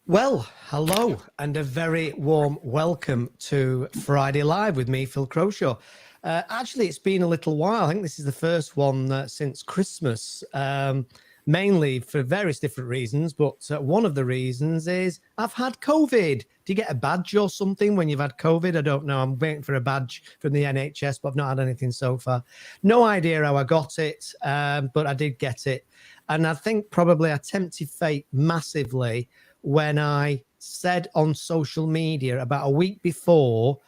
Well, hello and a very warm welcome to Friday Live with me, Phil Crowshaw. Actually, it's been a little while. I think this is the first one since Christmas, mainly for various different reasons. But one of the reasons is I've had COVID. Do you get a badge or something when you've had COVID? I don't know. I'm waiting for a badge from the NHS, but I've not had anything so far. No idea how I got it, but I did get it. And I think probably I tempted fate massively when I said on social media about a week before,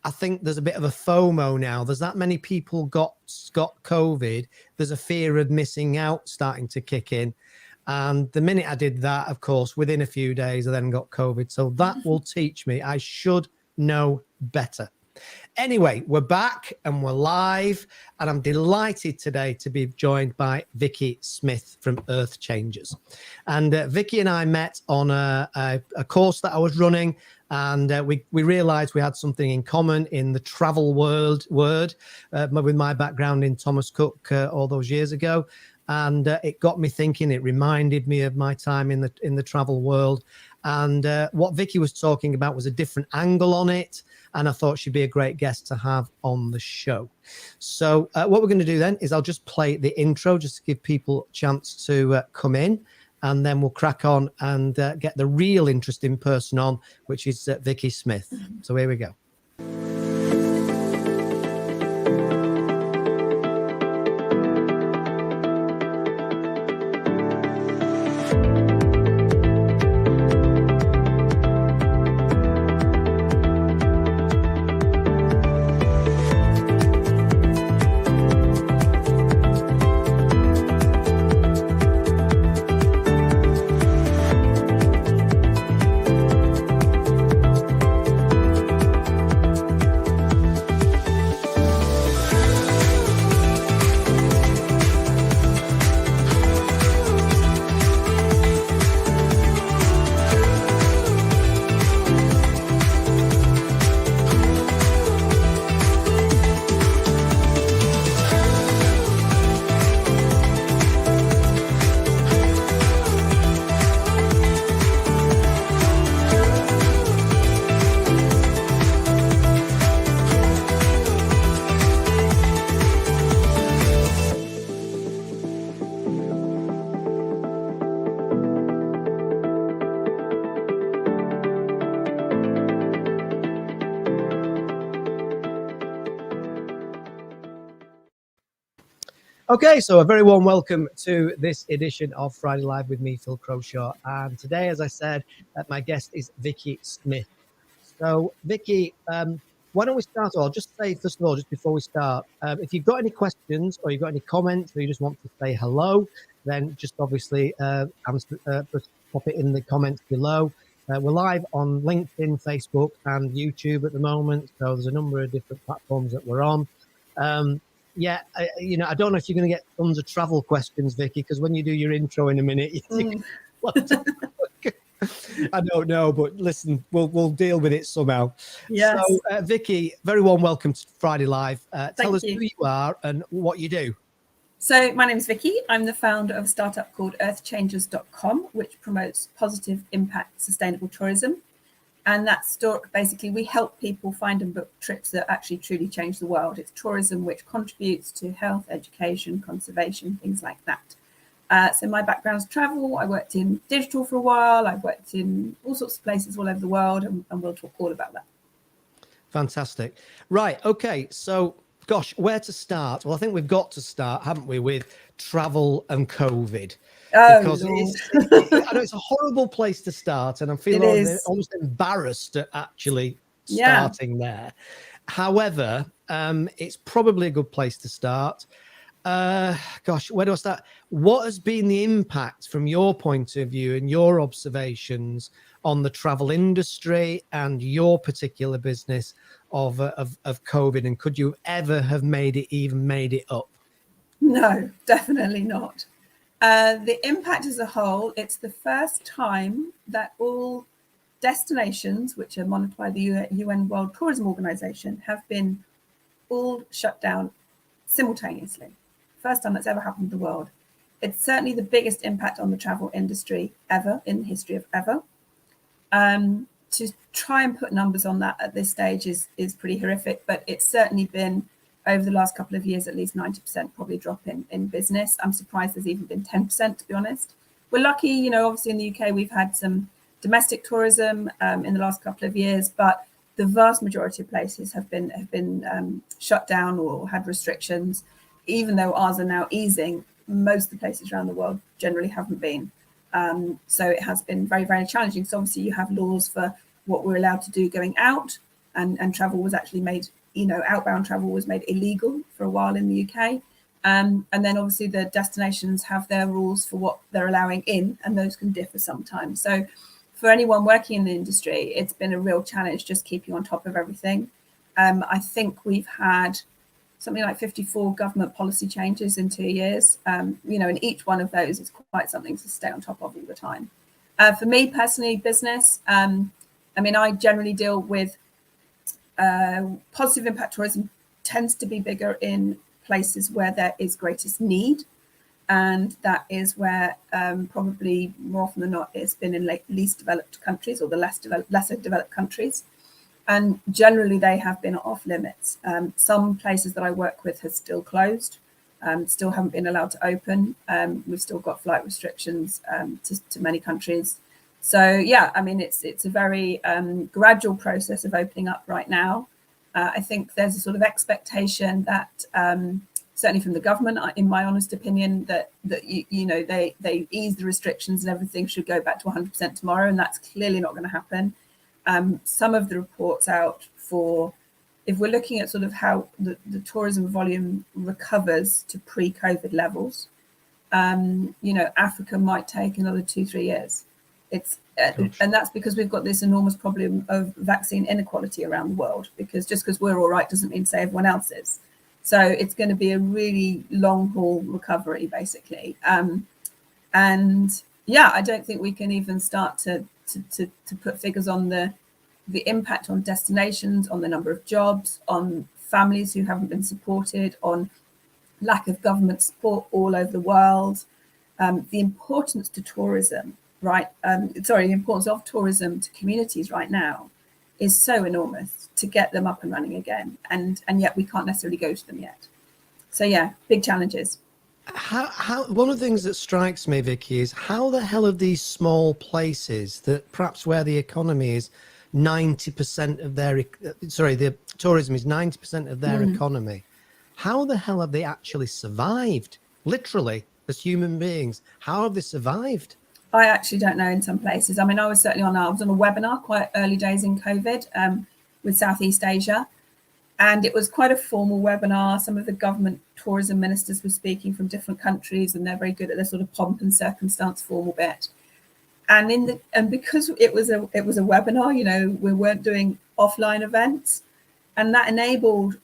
I think there's a bit of a FOMO now. There's that many people got COVID. There's a fear of missing out starting to kick in. And the minute I did that, of course, within a few days, I then got COVID. So that will teach me I should know better. Anyway, we're back and we're live, and I'm delighted today to be joined by Vicky Smith from Earth Changers. And Vicky and I met on a course that I was running, and we realized we had something in common in the travel world with my background in Thomas Cook all those years ago. And it got me thinking. It reminded me of my time in the travel world. And what Vicky was talking about was a different angle on it. And I thought she'd be a great guest to have on the show. So what we're going to do then is I'll just play the intro just to give people a chance to come in. And then we'll crack on and get the real interesting person on, which is Vicky Smith. So here we go. Okay, so a very warm welcome to this edition of Friday Live with me, Phil Crowshaw. And today, as I said, my guest is Vicky Smith. So, Vicky, why don't we start? Or I'll just say, first of all, just before we start, if you've got any questions or you've got any comments or you just want to say hello, then just obviously just pop it in the comments below. We're live on LinkedIn, Facebook, and YouTube at the moment. So there's a number of different platforms that we're on. Yeah, I don't know if you're going to get tons of travel questions, Vicky, because when you do your intro in a minute, you think, I don't know, but listen, we'll deal with it somehow. Yes. So, Vicky, very warm welcome to Friday Live. Tell us who you are and what you do. So my name is Vicky. I'm the founder of a startup called earthchangers.com, which promotes positive impact sustainable tourism. And that's basically we help people find and book trips that actually truly change the world. It's tourism which contributes to health, education, conservation, things like that. So my background is travel. I worked in digital for a while. I've worked in all sorts of places all over the world, and we'll talk all about that. Fantastic. Right. Okay. So, gosh, where to start? Well, I think we've got to start, haven't we, with travel and COVID. Because I know it's a horrible place to start, and I'm feeling almost embarrassed at actually starting there. However, it's probably a good place to start. Gosh, where do I start? What has been the impact from your point of view and your observations on the travel industry and your particular business of COVID? And could you ever have made it up? No, definitely not. The impact as a whole, it's the first time that all destinations, which are monitored by the UN World Tourism Organization, have been all shut down simultaneously. First time that's ever happened in the world. It's certainly the biggest impact on the travel industry ever in the history of ever. To try and put numbers on that at this stage is pretty horrific, but it's certainly been over the last couple of years, at least 90% probably drop in business. I'm surprised there's even been 10%, to be honest. We're lucky, you know, obviously in the UK, we've had some domestic tourism in the last couple of years, but the vast majority of places have been shut down or had restrictions. Even though ours are now easing, most of the places around the world generally haven't been. So it has been very, very challenging. So obviously you have laws for what we're allowed to do going out, and travel was actually made, you know, outbound travel was made illegal for a while in the UK. And then obviously the destinations have their rules for what they're allowing in, and those can differ sometimes. So for anyone working in the industry, it's been a real challenge just keeping on top of everything. I think we've had something like 54 government policy changes in 2 years, you know, and each one of those is quite something to stay on top of all the time. For me personally, business, I mean, I generally deal with positive impact tourism tends to be bigger in places where there is greatest need. And that is where probably more often than not, it's been in least developed countries or the lesser developed countries. And generally they have been off limits. Some places that I work with have still closed, still haven't been allowed to open. We've still got flight restrictions to many countries. So yeah, I mean, it's a very gradual process of opening up right now. I think there's a sort of expectation that certainly from the government, in my honest opinion, that you know, they ease the restrictions and everything should go back to 100% tomorrow, and that's clearly not going to happen. Some of the reports out for, if we're looking at sort of how the tourism volume recovers to pre-COVID levels, you know, Africa might take another 2-3 years. And that's because we've got this enormous problem of vaccine inequality around the world, because just because we're all right doesn't mean say everyone else is. So it's going to be a really long haul recovery, basically. And yeah, I don't think we can even start to put figures on the impact on destinations, on the number of jobs, on families who haven't been supported, on lack of government support all over the world, the importance to tourism, right? The importance of tourism to communities right now is so enormous to get them up and running again. And yet we can't necessarily go to them yet. So yeah, big challenges. How one of the things that strikes me, Vicky, is how the hell of these small places that perhaps where the economy is 90% of their, the tourism is 90% of their economy. How the hell have they actually survived? Literally, as human beings, how have they survived? I actually don't know in some places. I mean, I was on a webinar quite early days in COVID with Southeast Asia. And it was quite a formal webinar. Some of the government tourism ministers were speaking from different countries, and they're very good at their sort of pomp and circumstance formal bit. And because it was a webinar, you know, we weren't doing offline events, and that enabled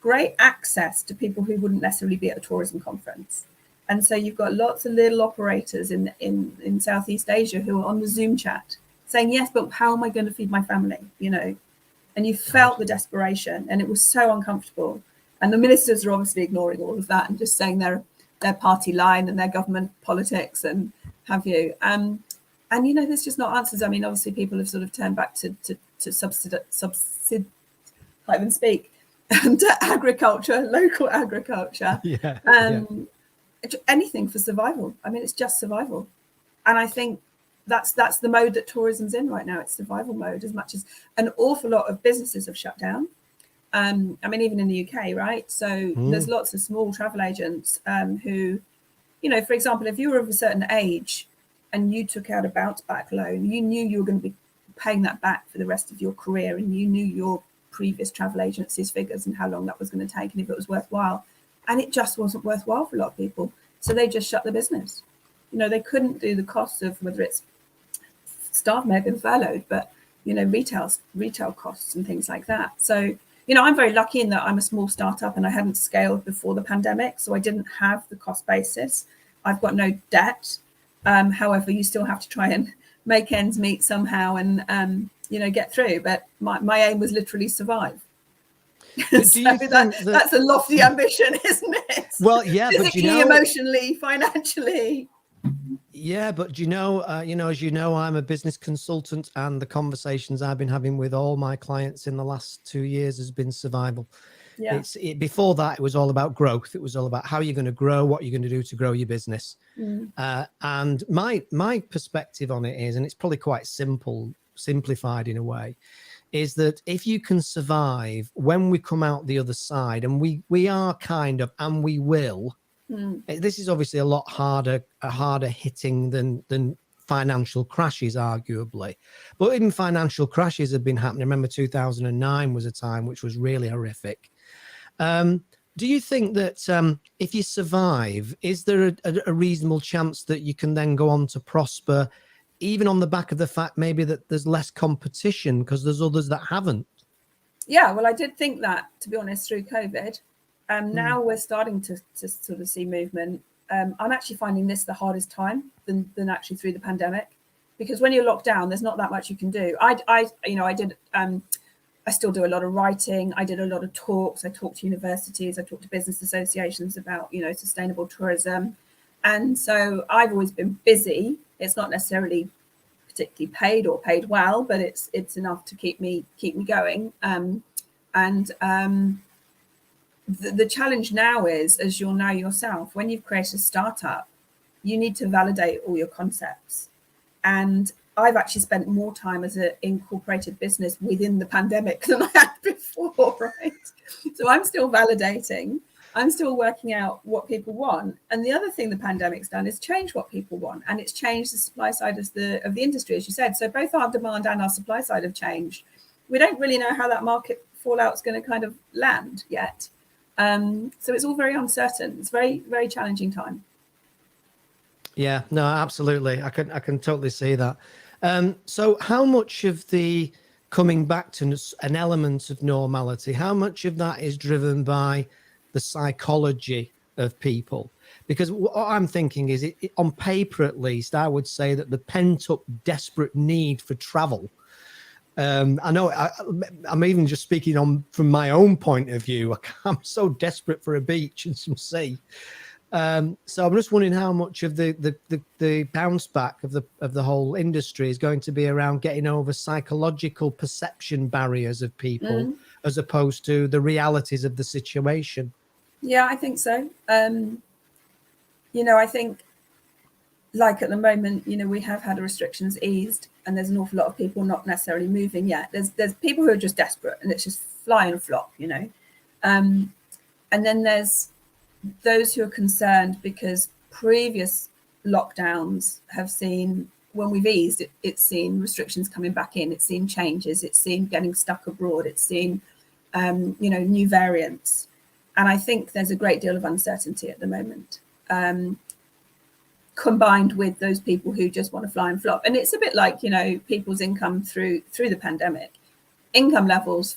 great access to people who wouldn't necessarily be at a tourism conference. And so you've got lots of little operators in Southeast Asia who are on the Zoom chat saying, yes, but how am I going to feed my family, you know? And you felt the desperation, and it was so uncomfortable. And the ministers are obviously ignoring all of that and just saying their party line and their government politics and have you. And you know, there's just not answers. I mean, obviously people have sort of turned back to can't even speak, to agriculture, local agriculture. Anything for survival. I mean, it's just survival. And I think that's the mode that tourism's in right now. It's survival mode, as much as an awful lot of businesses have shut down. I mean, even in the UK, right? So there's lots of small travel agents who, you know, for example, if you were of a certain age and you took out a bounce back loan, you knew you were going to be paying that back for the rest of your career, and you knew your previous travel agency's figures and how long that was going to take and if it was worthwhile. And it just wasn't worthwhile for a lot of people. So they just shut the business. You know, they couldn't do the costs of whether it's staff may have been furloughed, but, you know, retail costs and things like that. So, you know, I'm very lucky in that I'm a small startup and I hadn't scaled before the pandemic. So I didn't have the cost basis. I've got no debt. However, you still have to try and make ends meet somehow and, you know, get through. But my aim was literally survive. So that's a lofty ambition, isn't it? Well, yeah, physically, but you know, emotionally, financially. Yeah, but as you know, I'm a business consultant, and the conversations I've been having with all my clients in the last 2 years has been survival. Yeah. Before that, it was all about growth. It was all about how you're going to grow, what you're going to do to grow your business. And my perspective on it is, and it's probably quite simplified in a way, is that if you can survive when we come out the other side, and we are kind of, and we will. This is obviously a lot harder hitting than financial crashes, arguably. But even financial crashes have been happening. Remember, 2009 was a time which was really horrific. Do you think that if you survive, is there a reasonable chance that you can then go on to prosper, even on the back of the fact maybe that there's less competition because there's others that haven't? Yeah, well, I did think that, to be honest, through COVID. Now we're starting to sort of see movement. I'm actually finding this the hardest time than actually through the pandemic, because when you're locked down, there's not that much you can do. I still do a lot of writing. I did a lot of talks. I talked to universities. I talked to business associations about, sustainable tourism. And so I've always been busy. It's not necessarily particularly paid or paid well, but it's enough to keep me going. The challenge now is, as you'll know yourself, when you've created a startup, you need to validate all your concepts. And I've actually spent more time as an incorporated business within the pandemic than I had before, right? So I'm still validating. I'm still working out what people want. And the other thing the pandemic's done is change what people want. And it's changed the supply side of the industry, as you said. So both our demand and our supply side have changed. We don't really know how that market fallout is going to kind of land yet. So it's all very uncertain. It's very, very challenging time. Yeah, no, absolutely. I can totally see that. So how much of the coming back to an element of normality, how much of that is driven by the psychology of people? Because what I'm thinking is, on paper at least, I would say that the pent-up, desperate need for travel, I know I'm even just speaking from my own point of view. I'm so desperate for a beach and some sea. So I'm just wondering how much of the bounce back of the whole industry is going to be around getting over psychological perception barriers of people, as opposed to the realities of the situation. Yeah, I think so. I think, like at the moment, we have had restrictions eased, and there's an awful lot of people not necessarily moving yet. There's people who are just desperate, and it's just fly and flop, and then there's those who are concerned because previous lockdowns have seen, when we've eased, it's seen restrictions coming back in, it's seen changes, it's seen getting stuck abroad, it's seen new variants. And I think there's a great deal of uncertainty at the moment, combined with those people who just want to fly and flop. And it's a bit like, people's income through the pandemic. Income levels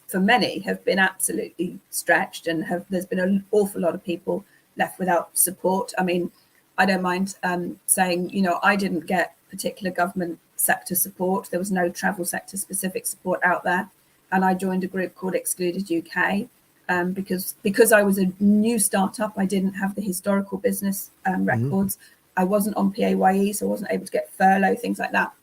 for many have been absolutely stretched, and there's been an awful lot of people left without support. I mean, I don't mind saying, I didn't get particular government sector support. There was no travel sector specific support out there. And I joined a group called Excluded UK because I was a new startup. I didn't have the historical business records. I wasn't on PAYE, so I wasn't able to get furlough, things like that.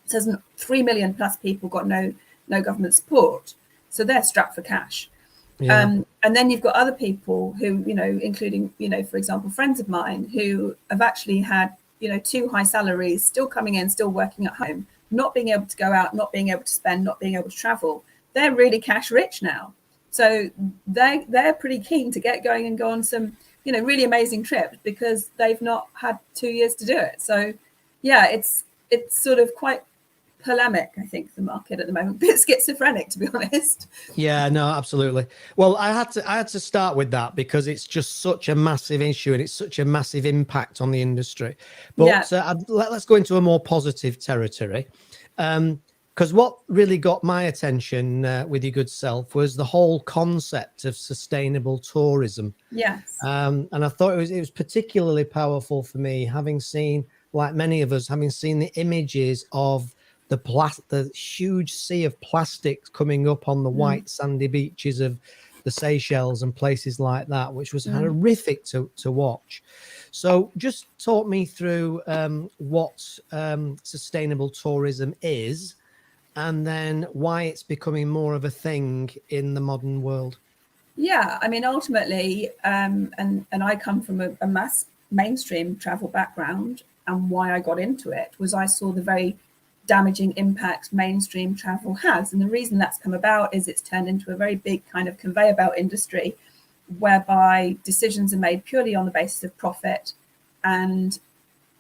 So 3 million plus people got no government support, so they're strapped for cash. And then you've got other people who, including, for example, friends of mine who have actually had, too high salaries, still coming in, still working at home, not being able to go out, not being able to spend, not being able to travel. They're really cash rich now, so they're pretty keen to get going and go on some, really amazing trips, because they've not had 2 years to do it. So yeah, it's sort of quite polemic, I think, the market at the moment, a bit schizophrenic, to be honest. Yeah, no, absolutely. Well, I had to start with that because it's just such a massive issue, and it's such a massive impact on the industry. But let's go into a more positive territory, because what really got my attention with your good self was the whole concept of sustainable tourism. Yes. And I thought it was particularly powerful for me, having seen, like many of us, having seen the images of the huge sea of plastics coming up on the white sandy beaches of the Seychelles and places like that, which was horrific to watch. So just talk me through what sustainable tourism is, and then why it's becoming more of a thing in the modern world. Yeah, I mean, ultimately, and I come from a mass mainstream travel background, and why I got into it was I saw the very damaging impacts mainstream travel has. And the reason that's come about is it's turned into a very big kind of conveyor belt industry, whereby decisions are made purely on the basis of profit and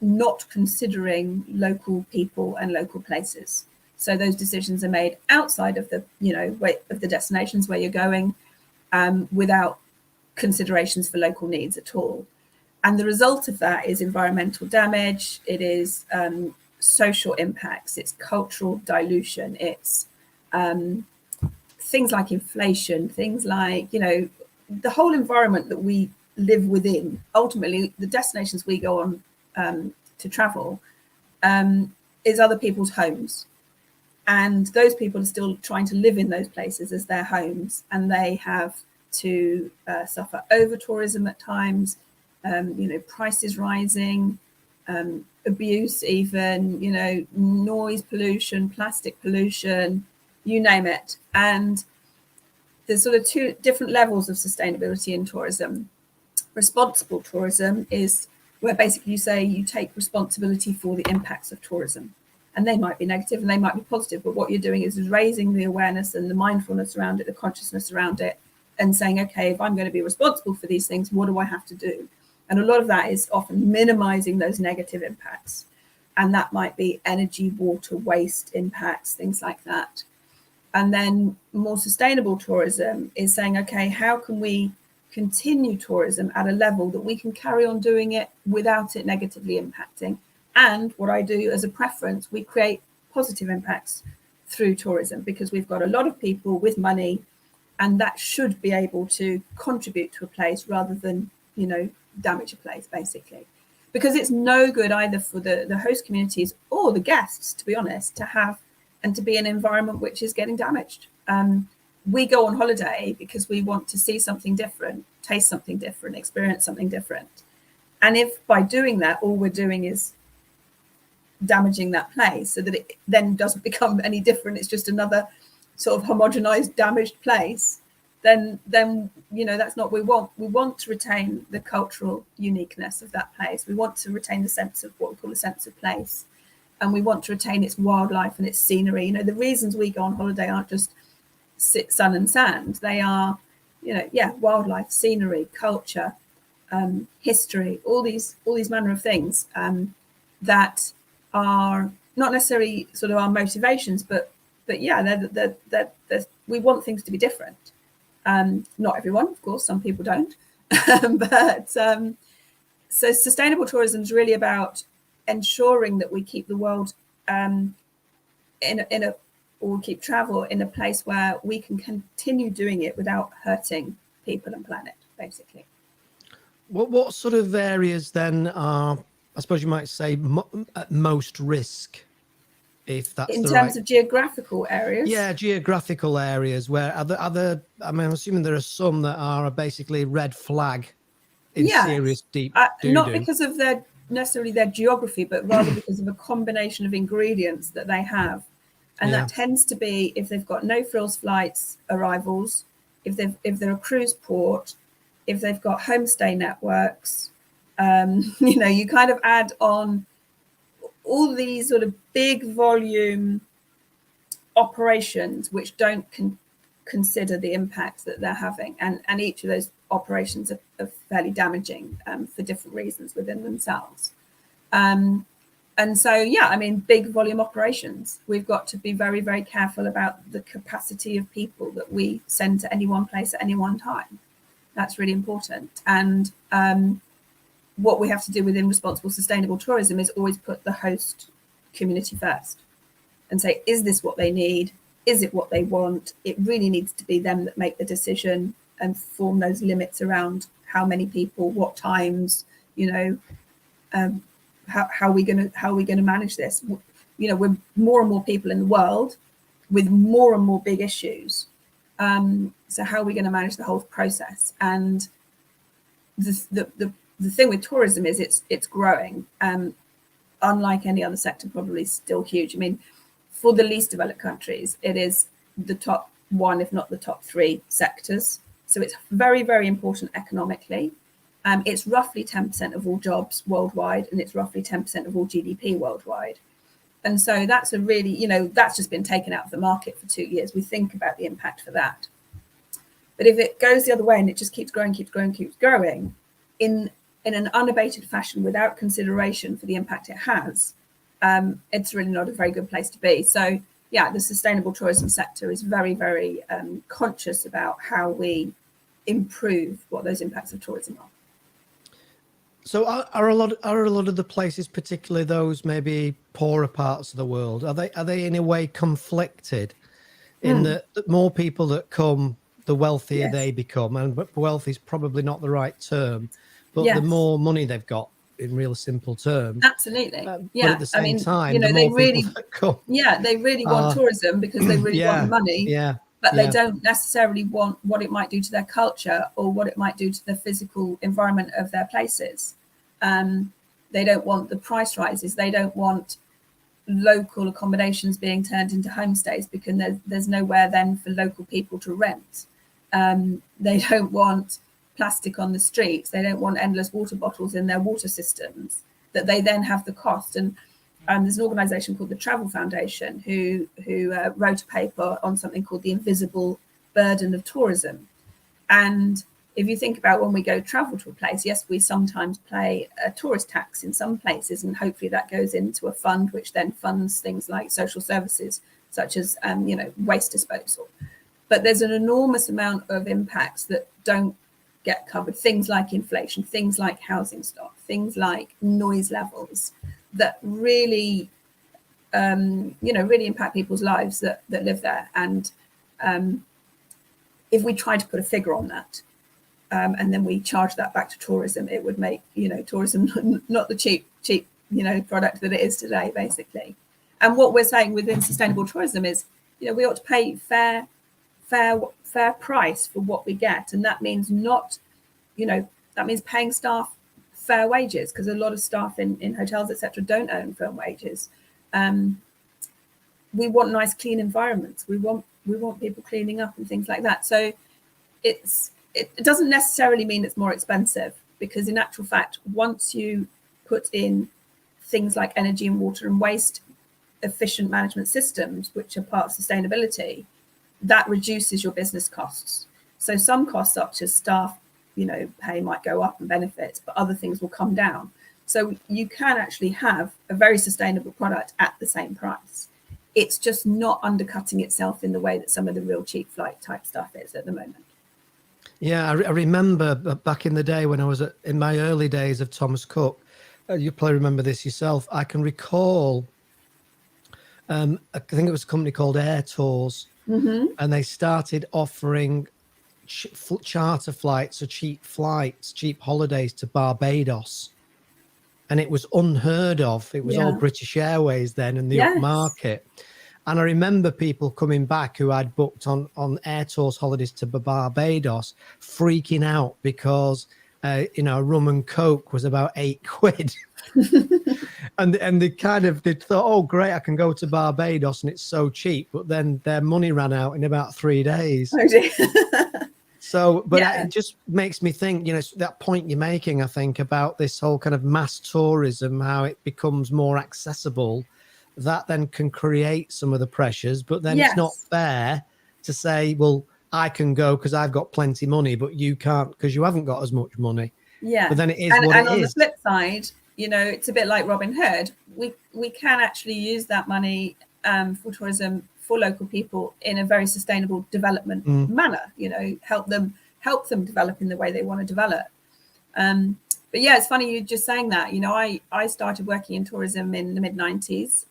not considering local people and local places. So those decisions are made outside of the, of the destinations where you're going, without considerations for local needs at all. And the result of that is environmental damage, it is social impacts, it's cultural dilution, it's things like inflation, things like, the whole environment that we live within. Ultimately, the destinations we go on to travel is other people's homes. And those people are still trying to live in those places as their homes, and they have to suffer over tourism at times, prices rising, abuse even, noise pollution, plastic pollution, you name it. And there's sort of two different levels of sustainability in tourism. Responsible tourism is where basically you say you take responsibility for the impacts of tourism. And they might be negative and they might be positive, but what you're doing is raising the awareness and the mindfulness around it, the consciousness around it, and saying, okay, if I'm going to be responsible for these things, what do I have to do? And a lot of that is often minimizing those negative impacts. And that might be energy, water, waste impacts, things like that. And then more sustainable tourism is saying, okay, how can we continue tourism at a level that we can carry on doing it without it negatively impacting? And what I do as a preference, we create positive impacts through tourism, because we've got a lot of people with money, and that should be able to contribute to a place rather than, damage a place, basically. Because it's no good either for the host communities or the guests, to be honest, to have and to be in an environment which is getting damaged. We go on holiday because we want to see something different, taste something different, experience something different. And if by doing that, all we're doing is damaging that place so that it then doesn't become any different, it's just another sort of homogenized, damaged place, then that's not what we want. We want to retain the cultural uniqueness of that place. We want to retain the sense of what we call a sense of place, and we want to retain its wildlife and its scenery. The reasons we go on holiday aren't just sun and sand. They are, wildlife, scenery, culture, history, all these manner of things that are not necessarily sort of our motivations, but yeah, we want things to be different. Not everyone, of course, some people don't. But so sustainable tourism is really about ensuring that we keep the world or keep travel in a place where we can continue doing it without hurting people and planet, basically. What sort of areas then are, I suppose you might say, at most risk, if that's in terms of geographical areas? Yeah, geographical areas where other. I mean, I'm assuming there are some that are basically red flag in serious deep doo-doo. Not because of necessarily their geography, but rather because of a combination of ingredients that they have. And that tends to be if they've got no frills flights arrivals, if they're a cruise port, if they've got homestay networks, you kind of add on all these sort of big volume operations which don't consider the impacts that they're having, and each of those operations are fairly damaging for different reasons within themselves. And so, big volume operations, we've got to be very, very careful about the capacity of people that we send to any one place at any one time. That's really important. And what we have to do within responsible sustainable tourism is always put the host community first and say, is this what they need? Is it what they want? It really needs to be them that make the decision and form those limits around how many people, what times, how are we going to manage this? We're more and more people in the world with more and more big issues. So how are we going to manage the whole process? And the thing with tourism is it's growing. Unlike any other sector, probably still huge. I mean, for the least developed countries, it is the top one, if not the top three sectors. So it's very, very important economically. It's roughly 10% of all jobs worldwide, and it's roughly 10% of all GDP worldwide. And so that's a really, that's just been taken out of the market for 2 years. We think about the impact for that. But if it goes the other way and it just keeps growing in an unabated fashion without consideration for the impact it has, it's really not a very good place to be. So yeah, the sustainable tourism sector is very, very conscious about how we improve what those impacts of tourism are. So are a lot of the places, particularly those maybe poorer parts of the world, are they in a way conflicted in that more people that come, the wealthier they become, and wealth is probably not the right term, but the more money they've got, in real simple terms. Absolutely. But at the same time, the they more really, people that come, they really want tourism because they really want the money. But they don't necessarily want what it might do to their culture or what it might do to the physical environment of their places. They don't want the price rises. They don't want local accommodations being turned into homestays because there's nowhere then for local people to rent. They don't want plastic on the streets. They don't want endless water bottles in their water systems that they then have the cost. And there's an organisation called the Travel Foundation who wrote a paper on something called the invisible burden of tourism. And if you think about when we go travel to a place, yes, we sometimes pay a tourist tax in some places, and hopefully that goes into a fund which then funds things like social services such as waste disposal. But there's an enormous amount of impacts that don't get covered, things like inflation, things like housing stock, things like noise levels that really really impact people's lives that live there. And if we try to put a figure on that, and then we charge that back to tourism, it would make tourism not the cheap product that it is today, basically. And what we're saying within sustainable tourism is we ought to pay fair price for what we get, and that means that means paying staff fair wages, because a lot of staff in hotels, etc., don't earn firm wages. We want nice, clean environments. We want people cleaning up and things like that. So it doesn't necessarily mean it's more expensive, because in actual fact, once you put in things like energy and water and waste efficient management systems, which are part of sustainability, that reduces your business costs. So some costs such as staff pay might go up and benefits, but other things will come down. So you can actually have a very sustainable product at the same price. It's just not undercutting itself in the way that some of the real cheap flight type stuff is at the moment. Yeah, I remember back in the day when I was in my early days of Thomas Cook. You probably remember this yourself. I can recall, I think it was a company called Air Tours, and they started offering charter flights or cheap holidays to Barbados. And it was unheard of. It was all British Airways then and the upmarket. And I remember people coming back who I'd booked on Air Tours holidays to Barbados, freaking out because a rum and coke was about £8. and they thought, oh great, I can go to Barbados and it's so cheap. But then their money ran out in about 3 days. Oh, dear. So, but it just makes me think, that point you're making, I think, about this whole kind of mass tourism, how it becomes more accessible, that then can create some of the pressures. But then it's not fair to say, well, I can go because I've got plenty money, but you can't because you haven't got as much money. Yeah. But then it is what it is. And on the flip side, it's a bit like Robin Hood. We can actually use that money for tourism for local people in a very sustainable development manner, help them develop in the way they want to develop. But yeah, it's funny you just saying that. I started working in tourism in the mid-90s.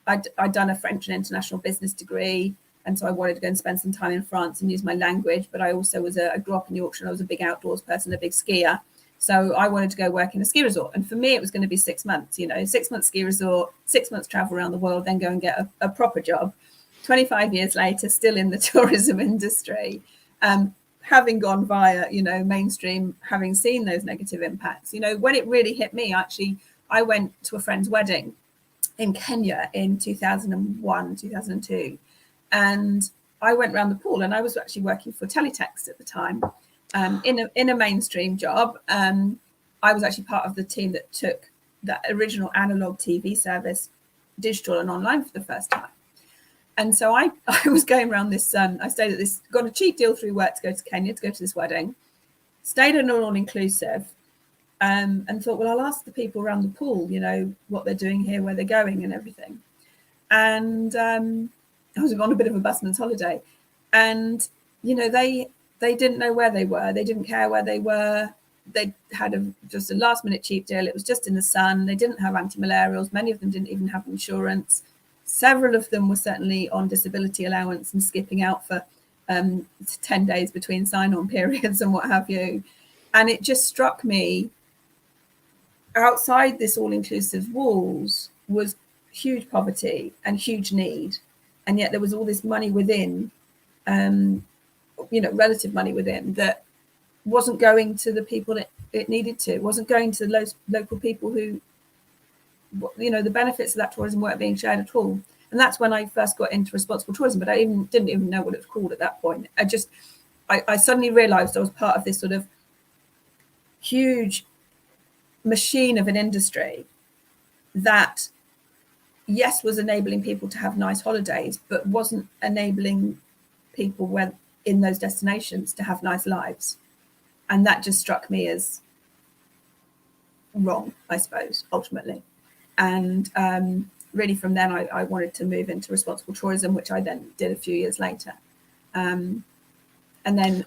I'd done a French and international business degree, and so I wanted to go and spend some time in France and use my language. But I also I grew up in Yorkshire, and I was a big outdoors person, a big skier. So I wanted to go work in a ski resort. And for me, it was going to be 6 months, 6 months ski resort, 6 months travel around the world, then go and get a proper job. 25 years later, still in the tourism industry, having gone via, mainstream, having seen those negative impacts. When it really hit me, actually, I went to a friend's wedding in Kenya in 2001, 2002. And I went around the pool, and I was actually working for Teletext at the time, in a mainstream job. I was actually part of the team that took that original analog TV service digital and online for the first time. And so I was going around this, I stayed at this, got a cheap deal through work to go to Kenya to go to this wedding, stayed in an all-inclusive, and thought, well, I'll ask the people around the pool, what they're doing here, where they're going and everything. And I was on a bit of a busman's holiday, and, they didn't know where they were. They didn't care where they were. They had just a last minute cheap deal. It was just in the sun. They didn't have anti-malarials. Many of them didn't even have insurance. Several of them were certainly on disability allowance and skipping out for 10 days between sign-on periods and what have you. And it just struck me, outside this all-inclusive walls was huge poverty and huge need. And yet there was all this money within, relative money within, that wasn't going to the people it needed to. It wasn't going to the local people who, the benefits of that tourism weren't being shared at all. And that's when I first got into responsible tourism, but I didn't even know what it was called at that point. I suddenly realized I was part of this sort of huge machine of an industry that, yes, was enabling people to have nice holidays, but wasn't enabling people in those destinations to have nice lives. And that just struck me as wrong, I suppose, ultimately. And really from then I wanted to move into responsible tourism, which I then did a few years later. And then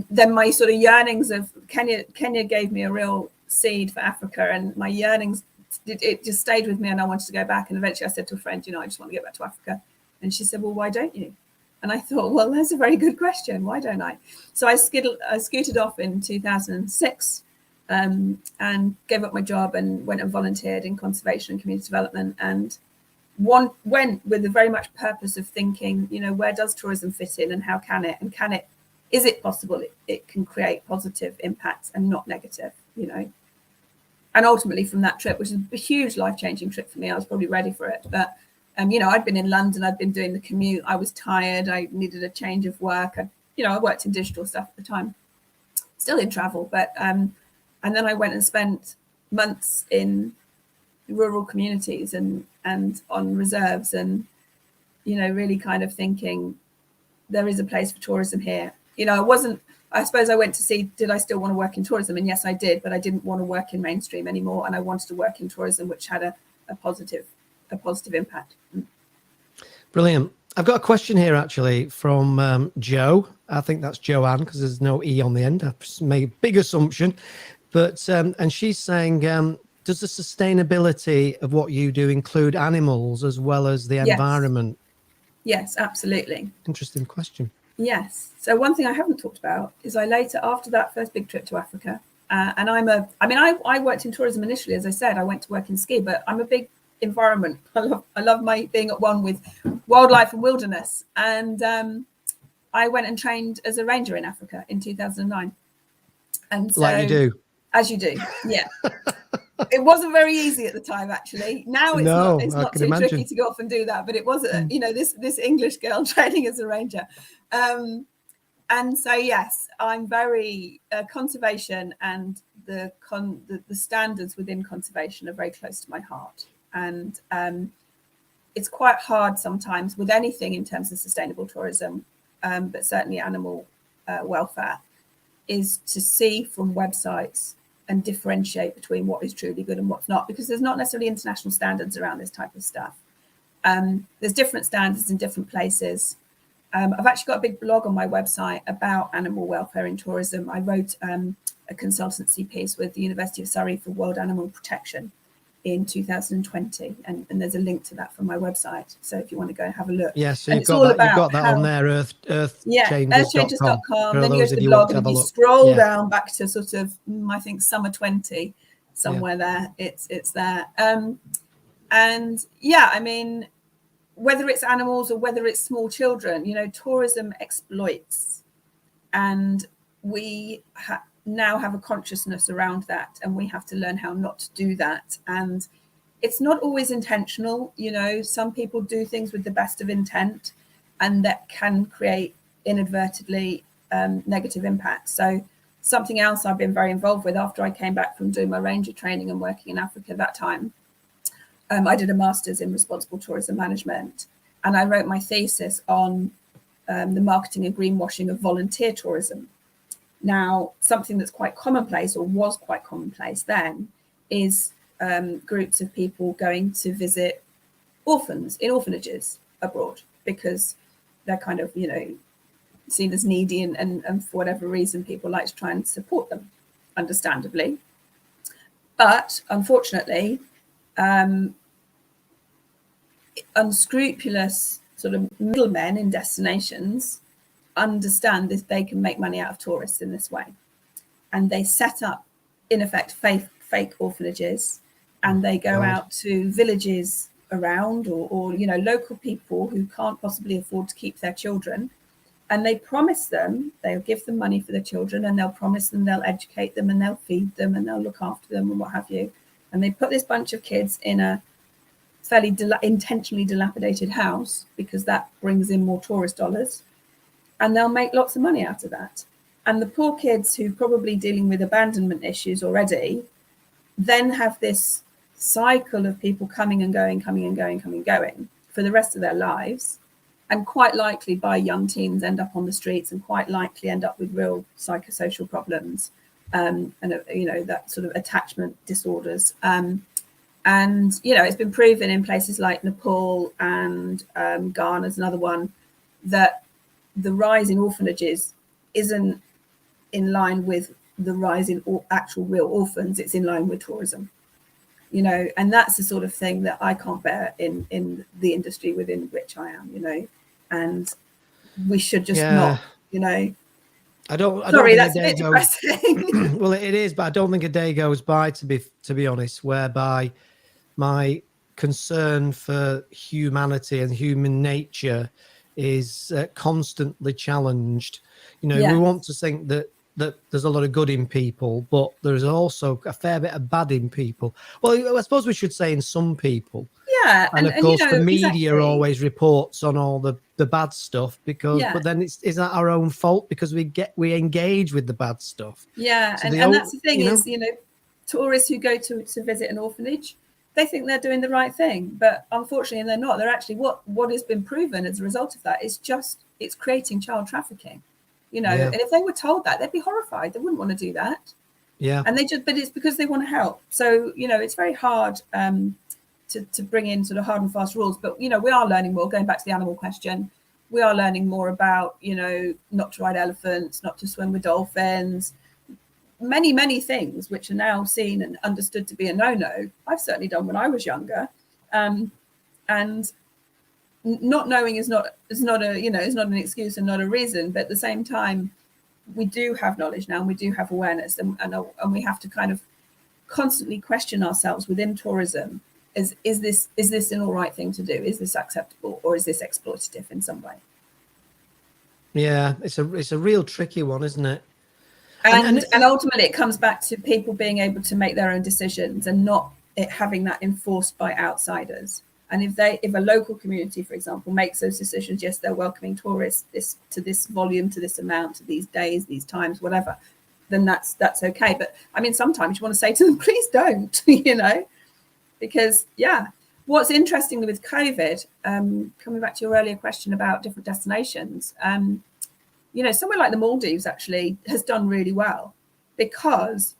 my sort of yearnings of Kenya gave me a real seed for Africa, and my yearnings, it just stayed with me, and I wanted to go back. And eventually I said to a friend, I just want to get back to Africa. And she said, well, why don't you? And I thought, well, that's a very good question. Why don't I? So I scooted off in 2006 and gave up my job and went and volunteered in conservation and community development, and went with a very much purpose of thinking, where does tourism fit in, and how can it? And is it possible it can create positive impacts and not negative, And ultimately from that trip, which is a huge life-changing trip for me, I was probably ready for it. But, I'd been in London, I'd been doing the commute, I was tired, I needed a change of work. I worked in digital stuff at the time, still in travel. But, and then I went and spent months in rural communities and on reserves, and, really kind of thinking there is a place for tourism here. I suppose I went to see, did I still want to work in tourism? And yes, I did, but I didn't want to work in mainstream anymore. And I wanted to work in tourism, which had a positive impact. Brilliant. I've got a question here actually from Joe. I think that's Joanne, because there's no E on the end. I've made a big assumption. But, and she's saying, does the sustainability of what you do include animals as well as the environment? Yes, absolutely. Interesting question. Yes. So one thing I haven't talked about is after that first big trip to Africa, and I worked in tourism initially, as I said, I went to work in ski, but I'm a big environment. I love my being at one with wildlife and wilderness. And I went and trained as a ranger in Africa in 2009. And so, like you do. As you do, yeah. It wasn't very easy at the time, actually. Now it's not too tricky to go off and do that, but it was, this English girl training as a ranger. And so, yes, I'm very conservation, and the standards within conservation are very close to my heart. And it's quite hard sometimes with anything in terms of sustainable tourism, but certainly animal welfare, is to see from websites and differentiate between what is truly good and what's not, because there's not necessarily international standards around this type of stuff. There's different standards in different places. I've actually got a big blog on my website about animal welfare in tourism. I wrote a consultancy piece with the University of Surrey for World Animal Protection in 2020, and there's a link to that from my website. So if you want to go and have a look. Yeah, so you've got that on there, earthchanges.com. Then you go to the blog, and if you scroll down back to sort of, I think, summer 20, somewhere there, it's there. And yeah, I mean, whether it's animals or whether it's small children, tourism exploits, and we now have a consciousness around that, and we have to learn how not to do that. And it's not always intentional. Some people do things with the best of intent, and that can create inadvertently negative impact. So something else I've been very involved with after I came back from doing my ranger training and working in Africa at that time, I did a master's in responsible tourism management, and I wrote my thesis on the marketing and greenwashing of volunteer tourism. Now, something that's quite commonplace, or was quite commonplace then, is groups of people going to visit orphans in orphanages abroad because they're kind of, seen as needy, and for whatever reason, people like to try and support them, understandably. But unfortunately, unscrupulous sort of middlemen in destinations understand that they can make money out of tourists in this way, and they set up, in effect, fake orphanages, and they go out to villages around, or local people who can't possibly afford to keep their children, and they promise them, they'll give them money for their children, and they'll promise them they'll educate them, and they'll feed them, and they'll look after them, and what have you. And they put this bunch of kids in a fairly intentionally dilapidated house, because that brings in more tourist dollars, and they'll make lots of money out of that. And the poor kids, who are probably dealing with abandonment issues already, then have this cycle of people coming and going for the rest of their lives, and quite likely by young teens end up on the streets, and quite likely end up with real psychosocial problems, and that sort of attachment disorders. And it's been proven in places like Nepal and Ghana's another one, that the rise in orphanages isn't in line with the rise in actual real orphans. It's in line with tourism, and that's the sort of thing that I can't bear in the industry within which I am, and we should just not, I don't. Sorry, that's a bit depressing. Well, it is, but I don't think a day goes by, to be honest, whereby my concern for humanity and human nature is constantly challenged. We want to think that there's a lot of good in people, but there's also a fair bit of bad in people. Well, I suppose we should say in some people. Yeah, and of course the media exactly. always reports on all the bad stuff, because but then is that our own fault because we engage with the bad stuff? Yeah, so and that's the thing is, tourists who go to visit an orphanage, they think they're doing the right thing, but unfortunately they're not. They're actually, what has been proven as a result of that is it's creating child trafficking, and if they were told that, they'd be horrified. They wouldn't want to do that. And but it's because they want to help. So it's very hard to bring in sort of hard and fast rules, but we are learning more. Going back to the animal question, we are learning more about not to ride elephants, not to swim with dolphins, many things which are now seen and understood to be a no-no. I've certainly done when I was younger, and not knowing is not an excuse and not a reason, but at the same time we do have knowledge now, and we do have awareness, and we have to kind of constantly question ourselves within tourism. Is this an all right thing to do? Is this acceptable, or is this exploitative in some way? Yeah, it's a real tricky one, isn't it? And ultimately it comes back to people being able to make their own decisions, and not it having that enforced by outsiders. And if a local community, for example, makes those decisions, yes, they're welcoming tourists to this volume, to this amount, to these days, these times, whatever, then that's okay. But I mean, sometimes you want to say to them, please don't, because what's interesting with COVID, coming back to your earlier question about different destinations, somewhere like the Maldives actually has done really well, because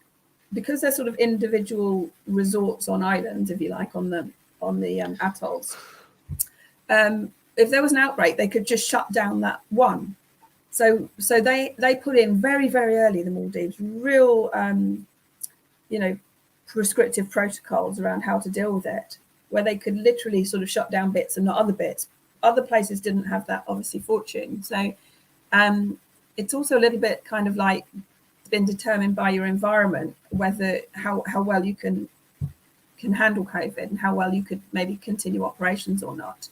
they're sort of individual resorts on islands, if you like, on the atolls. If there was an outbreak, they could just shut down that one. So they put in very, very early, the Maldives, real prescriptive protocols around how to deal with it, where they could literally sort of shut down bits and not other bits. Other places didn't have that, obviously, fortune. So it's also a little bit kind of like been determined by your environment, whether how well you can handle COVID, and how well you could maybe continue operations or not.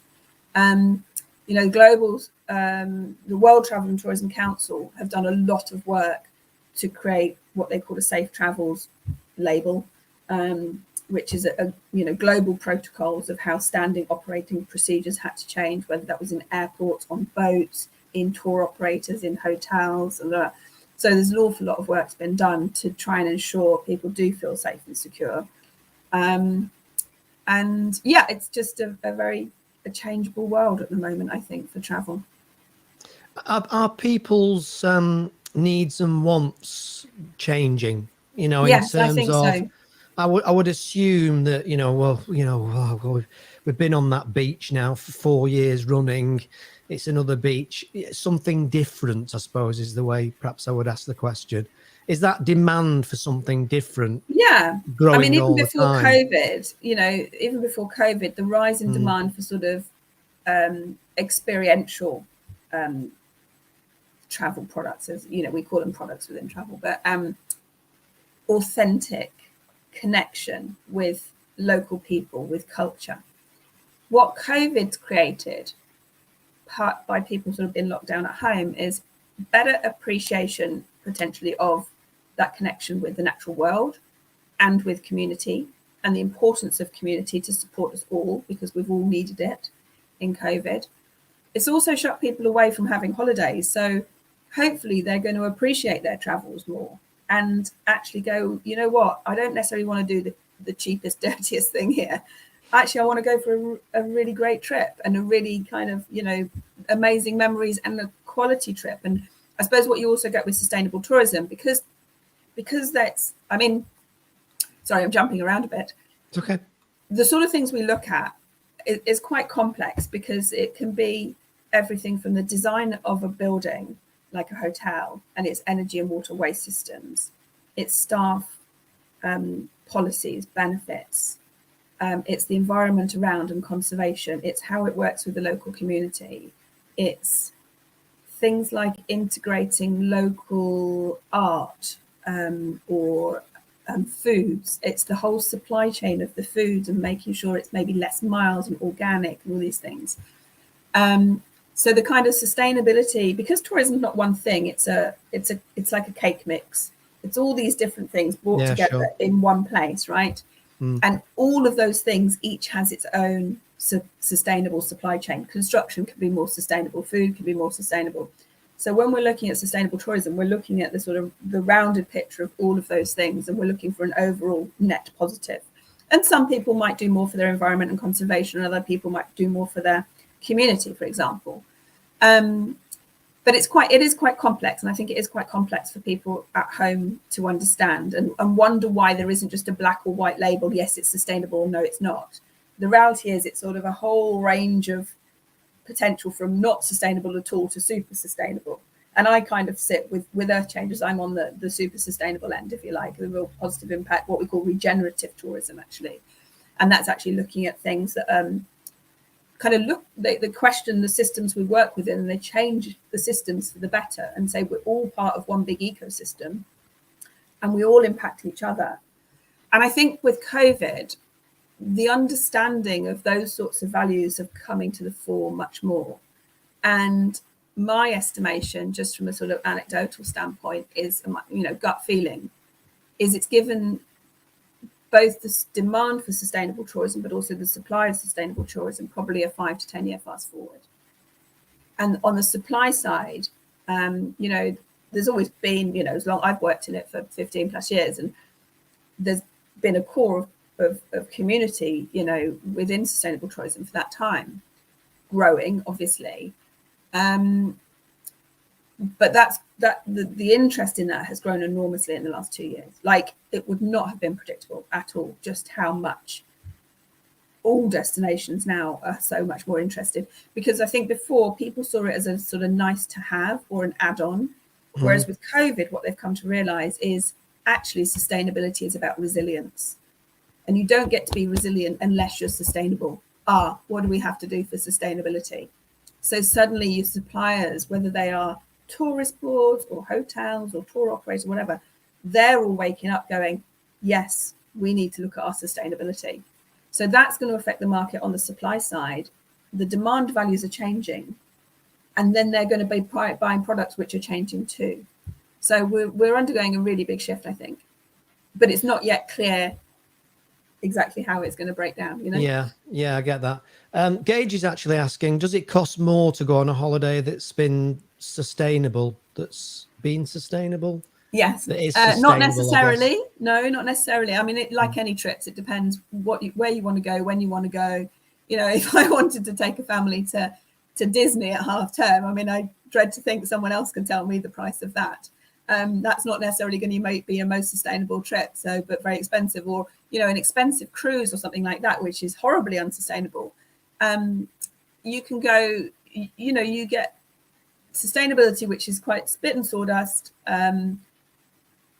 You know, the World Travel and Tourism Council have done a lot of work to create what they call a safe travels label, which is global protocols of how standing operating procedures had to change, whether that was in airports, on boats, in tour operators, in hotels, and so there's an awful lot of work that's been done to try and ensure people do feel safe and secure. And yeah, it's just a very changeable world at the moment, I think, for travel. Are people's needs and wants changing? You know, Yes, in I terms think of, so. I would assume that, we've been on that beach now for 4 years running. It's another beach. Something different, I suppose, is the way perhaps I would ask the question. Is that demand for something different? Yeah. Growing I mean, even all before the time? COVID, the rise in demand for sort of experiential travel products, as you know, we call them products within travel, but authentic connection with local people, with culture. What COVID's created, part by people sort of being locked down at home, is better appreciation potentially of that connection with the natural world and with community, and the importance of community to support us all, because we've all needed it in COVID. It's also shut people away from having holidays. So hopefully they're going to appreciate their travels more and actually go, you know what, I don't necessarily want to do the cheapest, dirtiest thing here. Actually, I want to go for a really great trip and a really kind of, amazing memories and a quality trip. And I suppose what you also get with sustainable tourism, because that's, I mean, sorry, I'm jumping around a bit. It's okay. The sort of things we look at is quite complex, because it can be everything from the design of a building, like a hotel, and its energy and water waste systems, its staff policies, benefits, it's the environment around and conservation, it's how it works with the local community, it's things like integrating local art or foods. It's the whole supply chain of the food and making sure it's maybe less miles and organic and all these things. So the kind of sustainability, because tourism is not one thing, it's like a cake mix. It's all these different things brought together in one place, right? And all of those things each has its own sustainable supply chain. Construction can be more sustainable, food can be more sustainable. So when we're looking at sustainable tourism, we're looking at the sort of the rounded picture of all of those things, and we're looking for an overall net positive. And some people might do more for their environment and conservation, and other people might do more for their community, for example. But it is quite complex, and I think it is quite complex for people at home to understand and wonder why there isn't just a black or white label. Yes, it's sustainable. No, it's not. The reality is it's sort of a whole range of potential, from not sustainable at all to super sustainable. And I kind of sit with Earth Changers. I'm on the super sustainable end, if you like, the real positive impact, what we call regenerative tourism, actually. And that's actually looking at things that kind of they question the systems we work within, and they change the systems for the better and say we're all part of one big ecosystem and we all impact each other. And I think with COVID, the understanding of those sorts of values are coming to the fore much more. And my estimation, just from a sort of anecdotal standpoint, is, gut feeling, is it's given both the demand for sustainable tourism, but also the supply of sustainable tourism, probably a 5 to 10 year fast forward. And on the supply side, there's always been, as long I've worked in it for 15 plus years, and there's been a core of community, within sustainable tourism for that time, growing, obviously. But the interest in that has grown enormously in the last 2 years. Like, it would not have been predictable at all just how much all destinations now are so much more interested, because I think before people saw it as a sort of nice to have or an add-on, whereas with COVID, what they've come to realize is actually sustainability is about resilience, and you don't get to be resilient unless you're sustainable. What do we have to do for sustainability? So suddenly your suppliers, whether they are tourist boards or hotels or tour operators, whatever, they're all waking up going, yes, we need to look at our sustainability. So that's going to affect the market on the supply side. the demand values are changing, and then they're going to be buying products which are changing too. So we're undergoing a really big shift, I think, but it's not yet clear exactly how it's going to break down, you know? Yeah, I get that. Gage is actually asking, does it cost more to go on a holiday that's been sustainable, Yes, that is not sustainable, I guess? necessarily. No, not necessarily. I mean, like any trips, it depends where you want to go, when you want to go. You know, if I wanted to take a family to Disney at half term, I mean, I dread to think someone else can tell me the price of that. That's not necessarily going to be a most sustainable trip, but very expensive, or, you know, an expensive cruise or something like that, which is horribly unsustainable. You can go, you know, you get sustainability, which is quite spit and sawdust,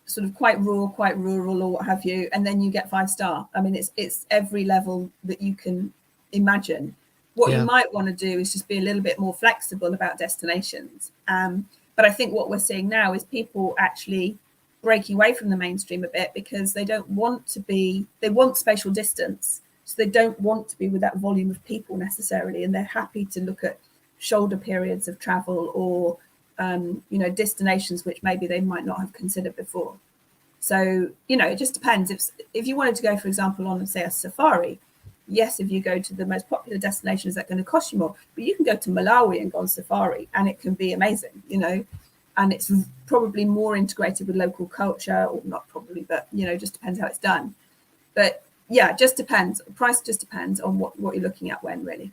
sort of quite raw, quite rural, or what have you, and then you get 5-star. I mean, it's every level that you can imagine. What you might want to do is just be a little bit more flexible about destinations. But I think what we're seeing now is people actually breaking away from the mainstream a bit, because they don't want to be, they want spatial distance. So they don't want to be with that volume of people necessarily. And they're happy to look at shoulder periods of travel, or, you know, destinations which maybe they might not have considered before. So, you know, it just depends. If you wanted to go, for example, on, say, a safari, yes, if you go to the most popular destinations, that's going to cost you more. But you can go to Malawi and go on safari, and it can be amazing, you know, and it's probably more integrated with local culture, or not probably, but, you know, just depends how it's done. But yeah, it just depends. Price just depends on what you're looking at when, really.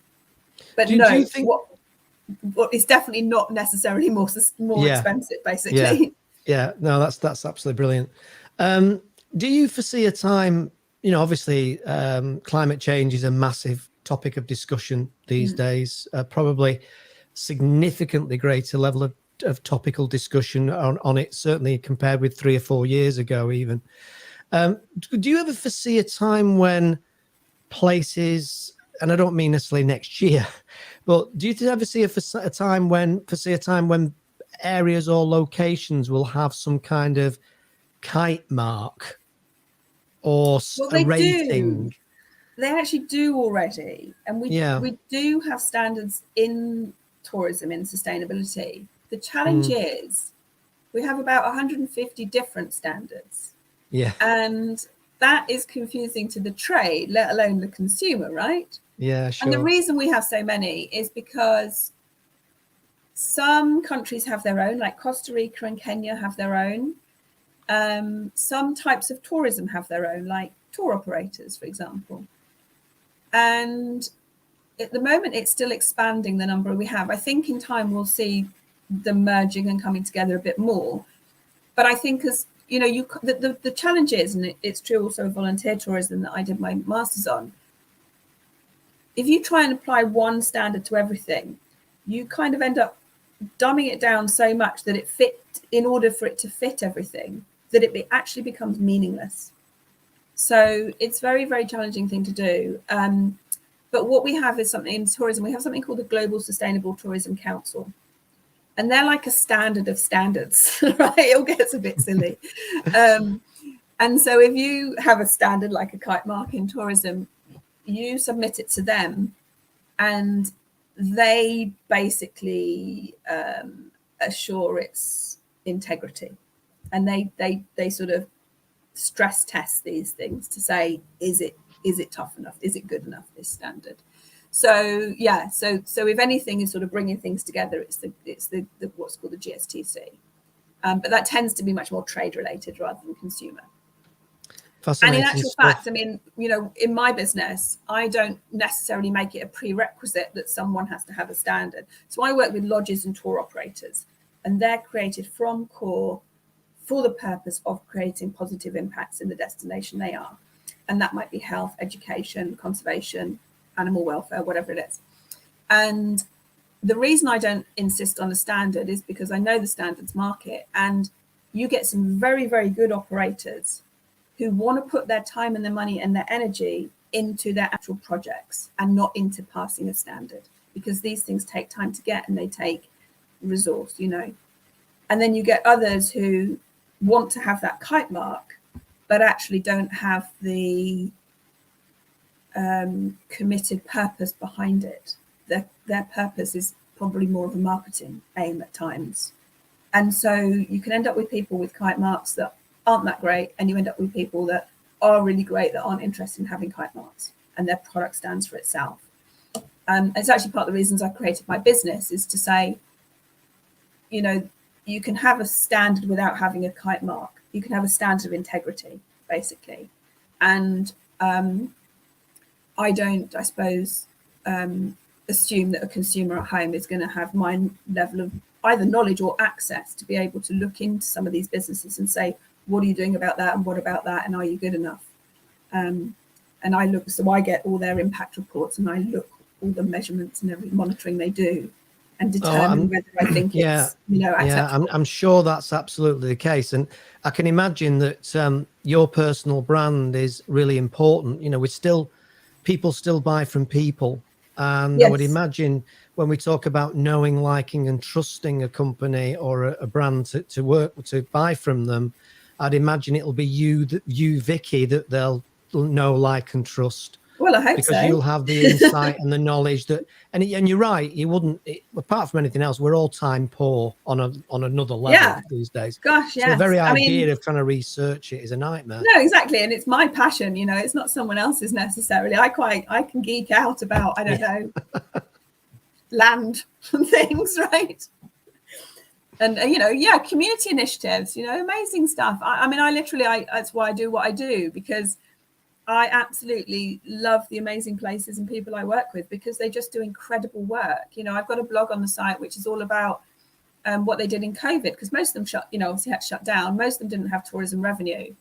But do you think what is definitely not necessarily more expensive, basically. Yeah, no, that's absolutely brilliant. Do you foresee a time, you know, obviously climate change is a massive topic of discussion these days, probably significantly greater level of topical discussion on it, certainly compared with 3 or 4 years ago even. Do you ever foresee a time when places, and I don't mean necessarily next year, but do you ever see a time when areas or locations will have some kind of kite mark or a rating? They actually do already, and we do have standards in tourism, in sustainability. The challenge is we have about 150 different standards, and that is confusing to the trade, let alone the consumer, right? Yeah, sure. And the reason we have so many is because some countries have their own, like Costa Rica and Kenya have their own. Some types of tourism have their own, like tour operators, for example. And at the moment, it's still expanding the number we have. I think in time we'll see them merging and coming together a bit more. But I think, as you know, the challenge is, and it's true also of volunteer tourism that I did my master's on, if you try and apply one standard to everything, you kind of end up dumbing it down so much that in order for it to fit everything, that it actually becomes meaningless. So it's a very, very challenging thing to do. But what we have is something in tourism. We have something called the Global Sustainable Tourism Council. And they're like a standard of standards, right? It all gets a bit silly. And so if you have a standard like a kite mark in tourism, you submit it to them, and they basically assure its integrity. And they sort of stress test these things to say, is it tough enough? Is it good enough, this standard? So yeah, so if anything is sort of bringing things together, it's the what's called the GSTC, but that tends to be much more trade related rather than consumer. And in actual fact, I mean, you know, in my business, I don't necessarily make it a prerequisite that someone has to have a standard. So I work with lodges and tour operators, and they're created from core for the purpose of creating positive impacts in the destination they are. And that might be health, education, conservation, animal welfare, whatever it is. And the reason I don't insist on a standard is because I know the standards market, and you get some very, very good operators who want to put their time and their money and their energy into their actual projects and not into passing a standard, because these things take time to get and they take resource, you know. And then you get others who want to have that kite mark, but actually don't have the committed purpose behind it. their purpose is probably more of a marketing aim at times. And so you can end up with people with kite marks that aren't that great, and you end up with people that are really great that aren't interested in having kite marks, and their product stands for itself. It's actually part of the reasons I created my business, is to say, you know, you can have a standard without having a kite mark. You can have a standard of integrity, basically. And I don't, I suppose, assume that a consumer at home is going to have my level of either knowledge or access to be able to look into some of these businesses and say, what are you doing about that, and what about that, and are you good enough? And I look, so I get all their impact reports, and I look all the measurements and every monitoring they do, and determine whether I think it's, you know, acceptable. I'm sure that's absolutely the case. And I can imagine that your personal brand is really important. You know, people still buy from people. And I would imagine when we talk about knowing, liking and trusting a company or a brand to work, to buy from them, I'd imagine it'll be you, Vicky, that they'll know, like and trust. Well, I hope because so. You'll have the insight and the knowledge that, and you're right, you wouldn't, apart from anything else, we're all time poor on another level these days. Gosh, yes. So the very idea of trying to research it is a nightmare. No, exactly. And it's my passion, you know, it's not someone else's necessarily. I can geek out about, I don't know, land and things, right? And, you know, community initiatives, you know, amazing stuff. I mean, that's why I do what I do, because I absolutely love the amazing places and people I work with, because they just do incredible work. You know, I've got a blog on the site which is all about what they did in COVID, because most of them obviously had to shut down. Most of them didn't have tourism revenue,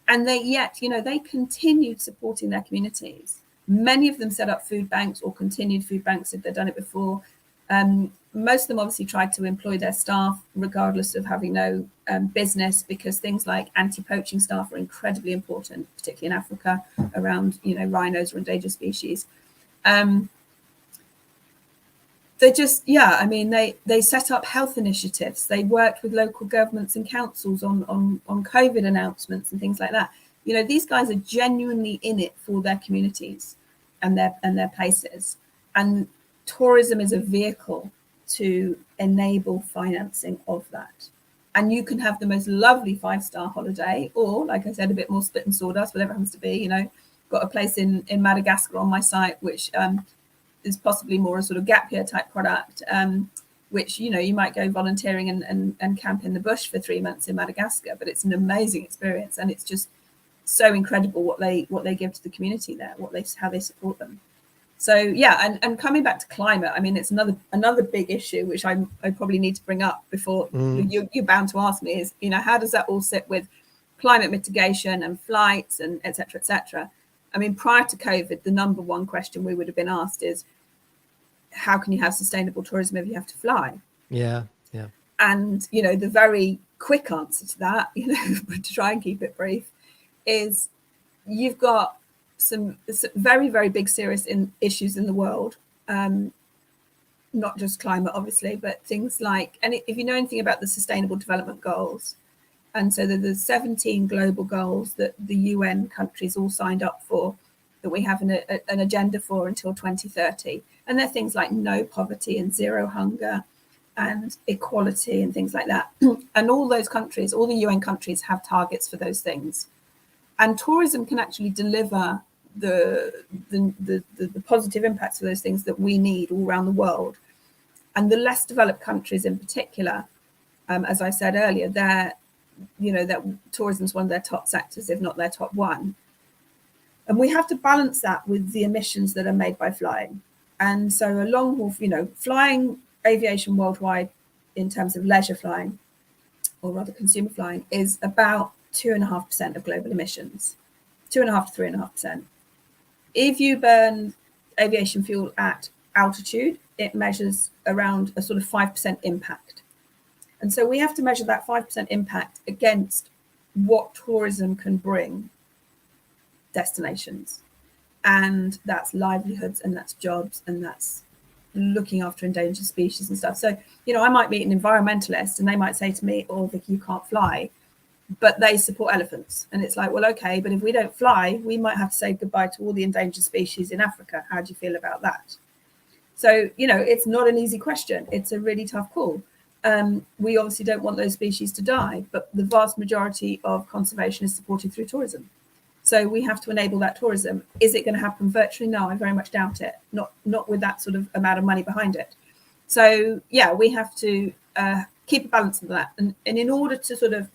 and they continued supporting their communities. Many of them set up food banks or continued food banks if they'd done it before. Most of them obviously tried to employ their staff regardless of having no business, because things like anti-poaching staff are incredibly important, particularly in Africa, around, you know, rhinos or endangered species. They just, I mean, they set up health initiatives. They worked with local governments and councils on COVID announcements and things like that. You know, these guys are genuinely in it for their communities and their places. And tourism is a vehicle to enable financing of that. And you can have the most lovely 5-star holiday, or, like I said, a bit more spit and sawdust, whatever it happens to be. You know, got a place in Madagascar on my site, which is possibly more a sort of gap year type product, which, you know, you might go volunteering and camp in the bush for 3 months in Madagascar, but it's an amazing experience, and it's just so incredible what they give to the community there, how they support them. So and coming back to climate, I mean, it's another big issue which I probably need to bring up before you're bound to ask me is, you know, how does that all sit with climate mitigation and flights and et cetera, et cetera. I mean, prior to COVID, the number one question we would have been asked is, how can you have sustainable tourism if you have to fly? Yeah. And, you know, the very quick answer to that, you know, to try and keep it brief, is you've got some very, very big serious issues in the world, not just climate, obviously, but things like, and if you know anything about the Sustainable Development Goals, and so there's 17 global goals that the UN countries all signed up for, that we have an agenda for until 2030. And they're things like no poverty and zero hunger and equality and things like that. And all those countries, all the UN countries, have targets for those things. And tourism can actually deliver the positive impacts of those things that we need all around the world. And the less developed countries in particular, as I said earlier, that tourism is one of their top sectors, if not their top one. And we have to balance that with the emissions that are made by flying. And so a long haul, you know, flying, aviation worldwide in terms of leisure flying, or rather consumer flying, is about 2.5% of global emissions, 2.5 to 3.5%. If you burn aviation fuel at altitude, it measures around a sort of 5% impact. And so we have to measure that 5% impact against what tourism can bring destinations. And that's livelihoods, and that's jobs, and that's looking after endangered species and stuff. So, you know, I might meet an environmentalist and they might say to me, oh, Vicky, you can't fly, but they support elephants. And it's like, well, okay, but if we don't fly, we might have to say goodbye to all the endangered species in Africa. How do you feel about that? So, it's not an easy question. It's a really tough call. We obviously don't want those species to die, but the vast majority of conservation is supported through tourism. So we have to enable that tourism. Is it going to happen virtually? No, I very much doubt it. Not with that sort of amount of money behind it. So yeah, we have to keep a balance of that. And in order to sort of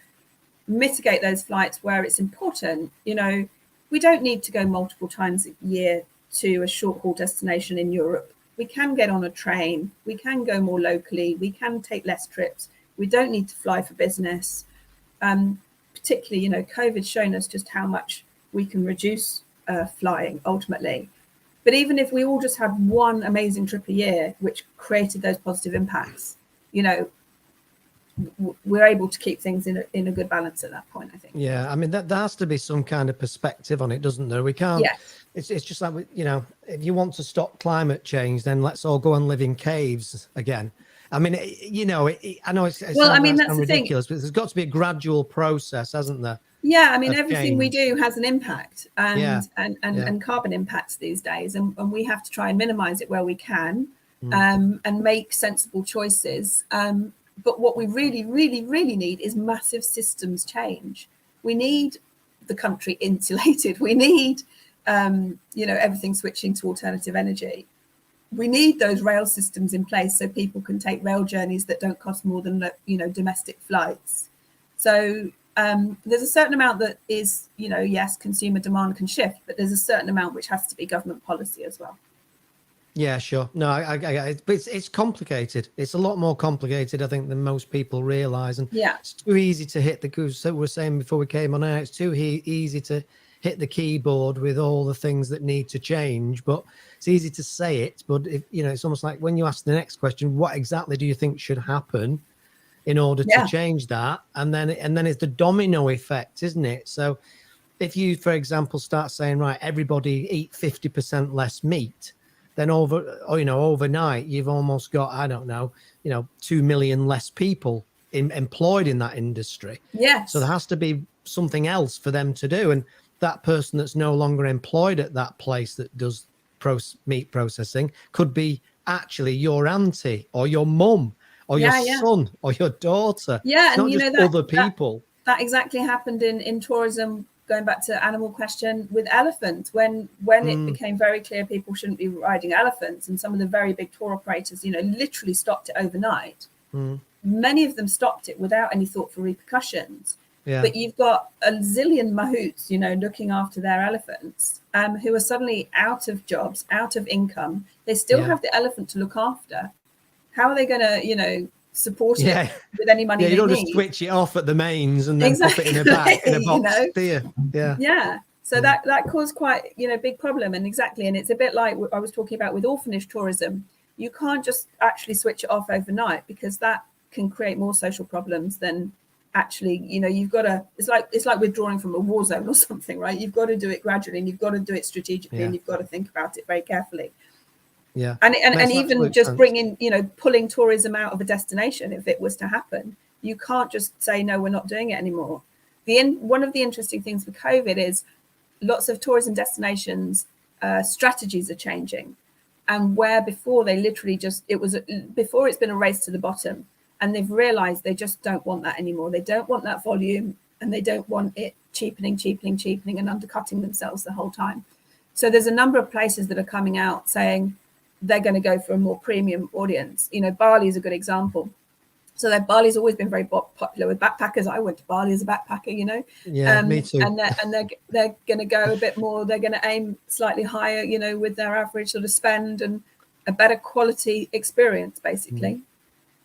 mitigate those flights where it's important, we don't need to go multiple times a year to a short haul destination in Europe. We can get on a train. We can go more locally. We can take less trips. We don't need to fly for business. Particularly, COVID's shown us just how much we can reduce flying ultimately. But even if we all just had one amazing trip a year, which created those positive impacts, we're able to keep things in a good balance at that point, I think. Yeah, I mean, there has to be some kind of perspective on it, doesn't there? We can't. Yeah. It's just like, if you want to stop climate change, then let's all go and live in caves again. I mean, I know it's well, I mean, that's ridiculous, but there's got to be a gradual process, hasn't there? Yeah, I mean, everything we do has an impact and carbon impacts these days, and we have to try and minimize it where we can, and make sensible choices. But what we really, really, really need is massive systems change. We need the country insulated. We need, everything switching to alternative energy. We need those rail systems in place so people can take rail journeys that don't cost more than, domestic flights. So there's a certain amount that is, yes, consumer demand can shift, but there's a certain amount which has to be government policy as well. Yeah, sure. No, I but it's complicated. It's a lot more complicated, I think, than most people realize. And it's too easy to hit so we were saying before we came on air, it's too easy to hit the keyboard with all the things that need to change. But it's easy to say it. But it's almost like when you ask the next question, what exactly do you think should happen in order to change that? And then it's the domino effect, isn't it? So if you, for example, start saying, right, everybody eat 50% less meat, then overnight you've almost got, 2 million less people employed in that industry. Yes. So there has to be something else for them to do. And that person that's no longer employed at that place that does meat processing could be actually your auntie or your mum or your son or your daughter. Yeah, it's not just other people. That exactly happened in tourism. Going back to animal question with elephants, when it became very clear people shouldn't be riding elephants, and some of the very big tour operators, literally stopped it overnight. Many of them stopped it without any thought for repercussions. Yeah. But you've got a zillion mahouts, looking after their elephants, who are suddenly out of jobs, out of income. They still have the elephant to look after. How are they going to, support it with any money? You don't just switch it off at the mains and then put it in a box, do you? Yeah. So that caused quite, big problem. And it's a bit like what I was talking about with orphanage tourism. You can't just actually switch it off overnight, because that can create more social problems than actually, you've got to, it's like withdrawing from a war zone or something, right? You've got to do it gradually, and you've got to do it strategically, and you've got to think about it very carefully. Yeah. And even just bringing, pulling tourism out of a destination, if it was to happen, you can't just say, no, we're not doing it anymore. One of the interesting things with COVID is lots of tourism destinations strategies are changing. And where before they literally before it's been a race to the bottom, and they've realized they just don't want that anymore. They don't want that volume, and they don't want it cheapening and undercutting themselves the whole time. So there's a number of places that are coming out saying they're going to go for a more premium audience. Bali is a good example. So Bali's always been very popular with backpackers. I went to Bali as a backpacker, Yeah, me too. And they're going to go a bit more. They're going to aim slightly higher, with their average sort of spend and a better quality experience, basically.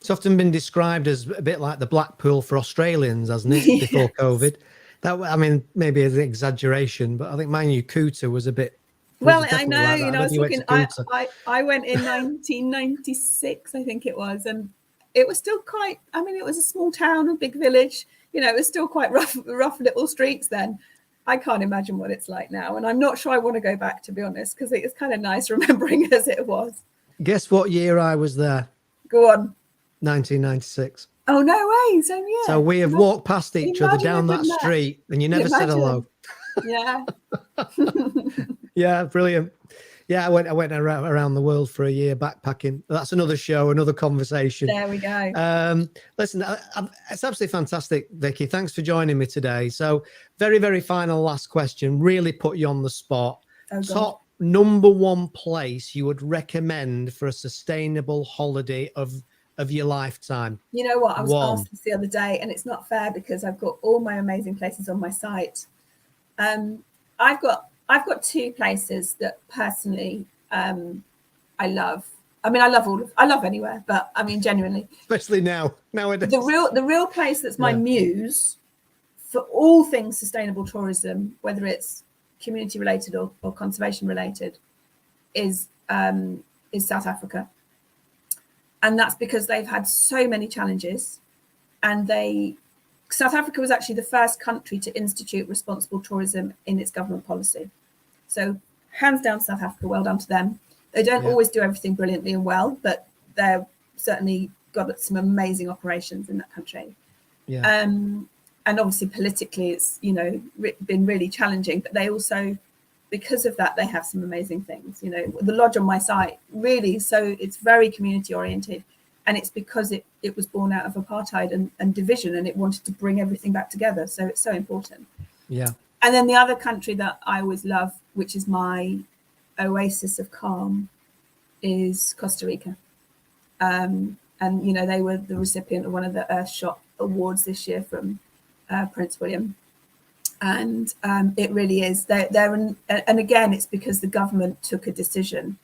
It's often been described as a bit like the Blackpool for Australians, hasn't it? Before COVID. That, maybe it's an exaggeration, but I think mine Kuta was a bit. Well, I know, I was talking. I went in 1996, I think it was, and it was still quite. It was a small town, a big village. It was still quite rough little streets then. I can't imagine what it's like now, and I'm not sure I want to go back, to be honest, because it's kind of nice remembering as it was. Guess what year I was there? Go on. 1996. Oh, no way. So, yeah. So we have walked past each other down that street, and you never said hello. Yeah. Yeah, brilliant. Yeah, I went around the world for a year backpacking. That's another show, another conversation. There we go. Listen, it's absolutely fantastic, Vicky. Thanks for joining me today. So, very, very final last question. Really put you on the spot. Oh, God. Top number one place you would recommend for a sustainable holiday of your lifetime? You know what? I was One. asked this the other day, and it's not fair because I've got all my amazing places on my site. I've got two places that personally I love. I mean, I love anywhere, but I mean, genuinely, Especially nowadays. The real place that's my muse for all things sustainable tourism, whether it's community related or conservation related, is South Africa. And that's because they've had so many challenges, and South Africa was actually the first country to institute responsible tourism in its government policy. So hands down, South Africa, well done to them. They don't always do everything brilliantly and well, but they're certainly got some amazing operations in that country. Yeah. And obviously politically, it's, you know, been really challenging, but they also, because of that, they have some amazing things. You know, the lodge on my site, really, so it's very community oriented, and it's because it was born out of apartheid and division, and it wanted to bring everything back together. So it's so important. Yeah. And then the other country that I always love, which is my oasis of calm, is Costa Rica. And, you know, they were the recipient of one of the Earthshot Awards this year from Prince William. And it really is. And again, it's because the government took a decision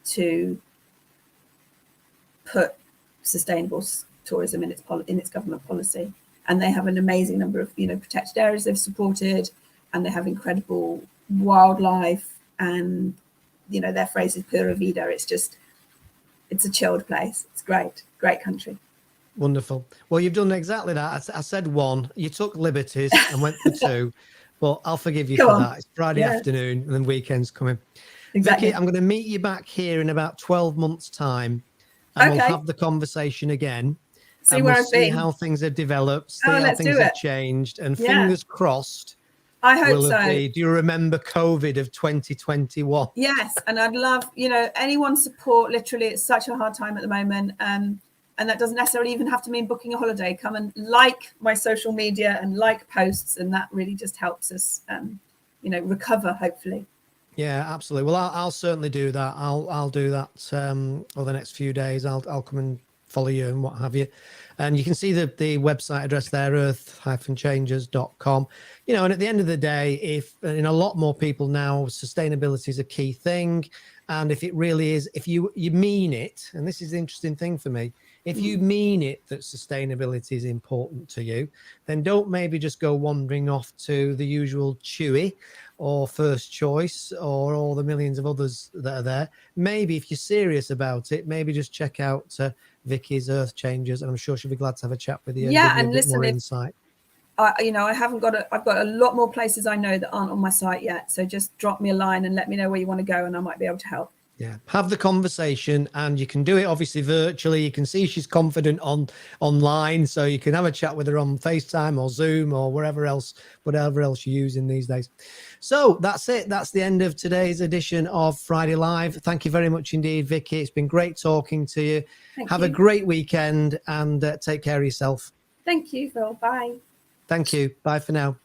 to put sustainable tourism in its government policy. And they have an amazing number of, you know, protected areas they've supported, and they have incredible wildlife, and, you know, their phrase is pura vida. It's a chilled place. It's great country. Wonderful. Well, you've done exactly that. I said one, you took liberties and went for two, but I'll forgive you for that. It's Friday afternoon and then weekend's coming. Exactly. Vicky, I'm going to meet you back here in about 12 months' time, and we'll have the conversation again. We'll see how things have developed, see how things have changed, and fingers crossed. I hope so. Do you remember COVID of 2021? Yes, and I'd love, you know, anyone's support. Literally, it's such a hard time at the moment. And that doesn't necessarily even have to mean booking a holiday. Come and like my social media and like posts, and that really just helps us, you know, recover, hopefully. Yeah, absolutely. Well, I'll certainly do that. I'll do that over the next few days. I'll come and follow you and what have you. And you can see the website address there, earth-changes.com. You know, and at the end of the day, if in a lot more people now, sustainability is a key thing. And if it really is, if you mean it, and this is the interesting thing for me, if you mean it that sustainability is important to you, then don't maybe just go wandering off to the usual Chewy or First Choice or all the millions of others that are there. Maybe if you're serious about it, maybe just check out Vicky's Earth Changers, and I'm sure she'll be glad to have a chat with you. Yeah, and listen, more insight. You know, I've got a lot more places I know that aren't on my site yet. So just drop me a line and let me know where you want to go, and I might be able to help. Yeah, have the conversation, and you can do it obviously virtually. You can see she's confident online, so you can have a chat with her on FaceTime or Zoom or whatever else you're using these days. So that's it. That's the end of today's edition of Friday Live. Thank you very much indeed, Vicky. It's been great talking to you. Have a great weekend, and take care of yourself. Thank you, Phil. Bye. Thank you. Bye for now.